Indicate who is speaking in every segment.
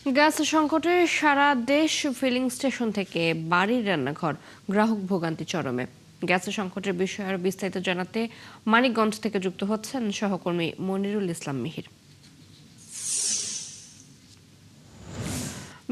Speaker 1: Gas সংকটে সারা দেশ filling station থেকে বাড়ির রান্নাঘর গ্রাহক ভোগান্তি চরমে। গ্যাস সংকটের বিষয়ে আরো বিস্তারিত জানাতে মানিকগঞ্জ থেকে যুক্ত হচ্ছেন সহকর্মী মনিরুল ইসলাম মিহির।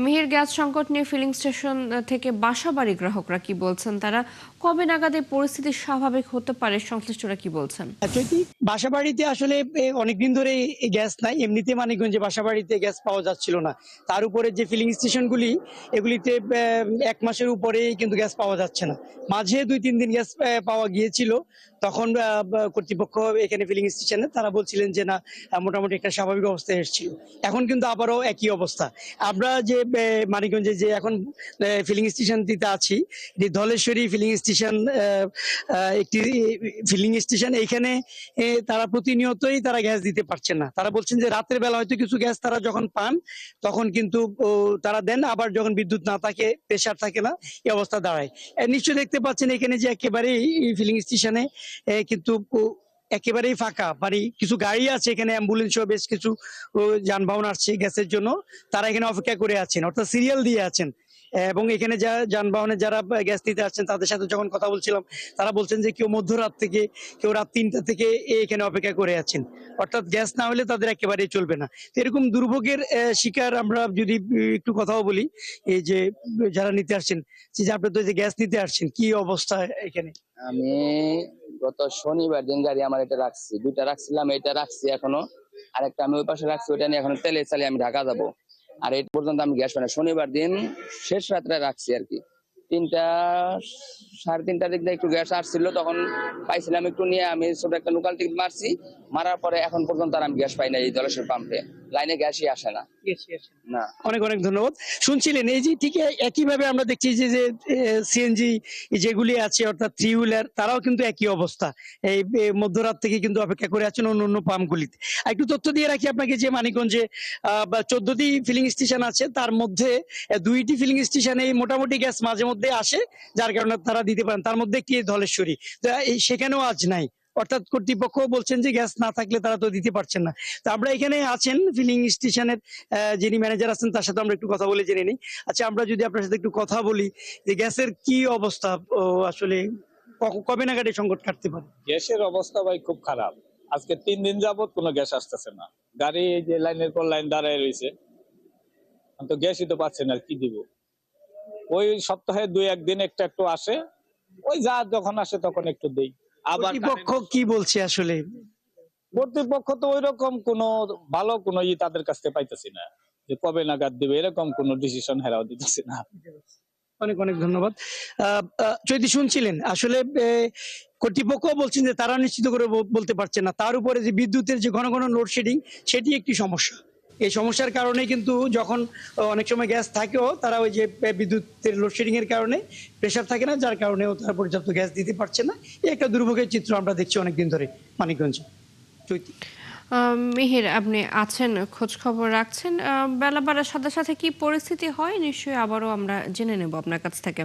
Speaker 1: মিহির, গ্যাস সংকট নিয়ে ফিলিং স্টেশন থেকে বাসাবাড়ি গ্রাহকরা কি বলছেন? তারা কবে নাগাদ এই পরিস্থিতি স্বাভাবিক হতে পারে, সংশ্লিষ্টরা কি বলছেন?
Speaker 2: যদি বাসাবাড়িতে আসলে অনেকদিন ধরে গ্যাস নাই, এমনিতে মানিকগঞ্জে বাসাবাড়িতে গ্যাস পাওয়া যাচ্ছিল না। তার উপরে যে ফিলিং স্টেশনগুলি এগুলিতে ১ মাসের উপরে কিন্তু গ্যাস পাওয়া যাচ্ছে না। মাঝে ২-৩ দিন গ্যাস পাওয়া গিয়েছিল। তখন কর্তৃপক্ষ এখানে ফিলিং স্টেশনে তারা বলছিলেন যে না, মোটামুটি একটা স্বাভাবিক অবস্থায় এসেছিল। এখন কিন্তু আবারও একই অবস্থা। আমরা যে মানিকগঞ্জে যে এখন ফিলিং স্টেশনটিতে আছি, এটি ধলেশ্বরী ফিলিং স্টেশন, একটি ফিলিং স্টেশন। এইখানে তারা প্রতিনিয়তই তারা গ্যাস দিতে পারছেন না। তারা বলছেন যে রাতের বেলা হয়তো কিছু গ্যাস তারা যখন পান তখন কিন্তু তারা দেন, আবার যখন বিদ্যুৎ না থাকে, প্রেসার থাকে না, এই অবস্থা দাঁড়ায়। নিশ্চয়ই দেখতে পাচ্ছেন এখানে যে একেবারেই ফিলিং স্টেশনে কিন্তু একেবারেই ফাঁকা, মানে কিছু গাড়ি আছে এখানে, অ্যাম্বুলেন্স সহ বেশ কিছু যানবাহন আসছে গ্যাসের জন্য। তারা এখানে অপেক্ষা করে আছেন, অর্থাৎ সিরিয়াল দিয়ে আছেন। এবং এখানে যানবাহনে যারা গ্যাস নিতে আসছেন তাদের সাথে যখন কথা বলছিলাম, তারা বলছেন যে কেউ মধ্যরাত থেকে, কেউ রাত ৩টা থেকে এখানে অপেক্ষা করে আছেন। অর্থাৎ গ্যাস না হলে তাদের একেবারেই চলবে না। তো এরকম দুর্ভোগের শিকার আমরা যদি একটু কথাও বলি, এই যে যারা নিতে আসছেন, যে আপনি তো যে গ্যাস নিতে আসছেন, কি অবস্থা এখানে?
Speaker 3: আমি গত শনিবার দিন গাড়ি আমার এটা রাখছি, দুইটা রাখছিলাম, এটা রাখছি এখনো, আরেকটা আমি ওই পাশে রাখছি, ওইটা নিয়ে এখন তেলে চালিয়ে আমি ঢাকা যাবো। আর এই পর্যন্ত আমি গ্যাস পাই না। শনিবার দিন শেষ রাত্রে রাখছি আর কি, ৩টা ৩:৩০টার দিক দিয়ে একটু গ্যাস আসছিল, তখন পাইছিলাম একটু, নিয়ে আমি ছোট একটা লোকাল টিকিট মারছি। মারার পরে এখন পর্যন্ত আর আমি গ্যাস পাই না। এই জলেশ্বর পাম্পে লাইনে গ্যাসই আসে না। না,
Speaker 2: অনেক অনেক ধন্যবাদ। শুনছিলেন এই যে ঠিক একইভাবে আমরা দেখছি যে যে সিএনজি যেগুলি আছে, অর্থাৎ থ্রি হুইলার, তারাও কিন্তু একই অবস্থা। এই মধ্যরাত থেকে কিন্তু অপেক্ষা করে আছেন অন্য অন্য পাম্পগুলিতে। একটু তথ্য দিয়ে রাখি আপনাকে যে মানিকগঞ্জে ১৪টি ফিলিং স্টেশন আছে, তার মধ্যে ২টি ফিলিং স্টেশনে মোটামুটি গ্যাস মাঝে মধ্যে আসে, যার কারণে তারা দিতে পারেন। তার মধ্যে একটি ধলেশ্বরী, তো সেখানেও আজ নাই। অর্থাৎ কর্তৃপক্ষ বলছেন যে গ্যাস না থাকলে তারা তো দিতে পারছেন না। তো আমরা এখানে আছেন ফিলিং স্টেশনের যিনি ম্যানেজার আছেন, তার সাথে আমরা একটু কথা বলে জেনে নিই। আচ্ছা, আমরা যদি আপনার সাথে একটু কথা বলি যে গ্যাসের কি অবস্থা, আসলে কবে নাগাদ এই সংকট কাটতে পারে?
Speaker 4: গ্যাসের অবস্থা ভাই খুব খারাপ। আজকে ৩ দিন যাবত কোনো গ্যাস আসতেছে না। গাড়ি এই যে লাইনের পর লাইন দাঁড়ায় রয়েছে, তো গ্যাসই তো পাচ্ছে না, কি দিব। ওই সপ্তাহে ২-১ দিন একটা একটু আসে, ওই যা যখন আসে তখন একটু দেই। আবার
Speaker 2: কর্তৃপক্ষ কি বলছে আসলে?
Speaker 4: কর্তৃপক্ষ তো ওই রকম কোনো ভালো কোনো তাদের কাছ থেকে পাইতেছি না, যে কবে নাগাদ দিবে, এরকম কোনো ডিসিশন হেরাও দিতেছি না।
Speaker 2: অনেক অনেক ধন্যবাদ। চৈতি, শুনছিলেন আসলে কর্তৃপক্ষ বলছেন যে তারা নিশ্চিত করে বলতে পারছেন না। তার উপরে যে বিদ্যুতের যে ঘন ঘন লোডশেডিং, সেটি একটি সমস্যা। এই সমস্যার কারণে কিন্তু যখন অনেক সময় গ্যাস থাকেও, তারা ওই যে বিদ্যুতের লোডশেডিং এর কারণে প্রেসার থাকে না, যার কারণেও তারা পর্যাপ্ত গ্যাস দিতে পারছে না। এই একটা দুর্ভোগের চিত্র আমরা দেখছি অনেকদিন ধরে মানিকগঞ্জে। চৈতি।
Speaker 1: মিহির, আপনি আছেন, খোঁজ খবর রাখছেন। বেলা বাড়ার সাথে সাথে কি পরিস্থিতি হয় নিশ্চয়ই আবারও আমরা জেনে নেব আপনার কাছ থেকে।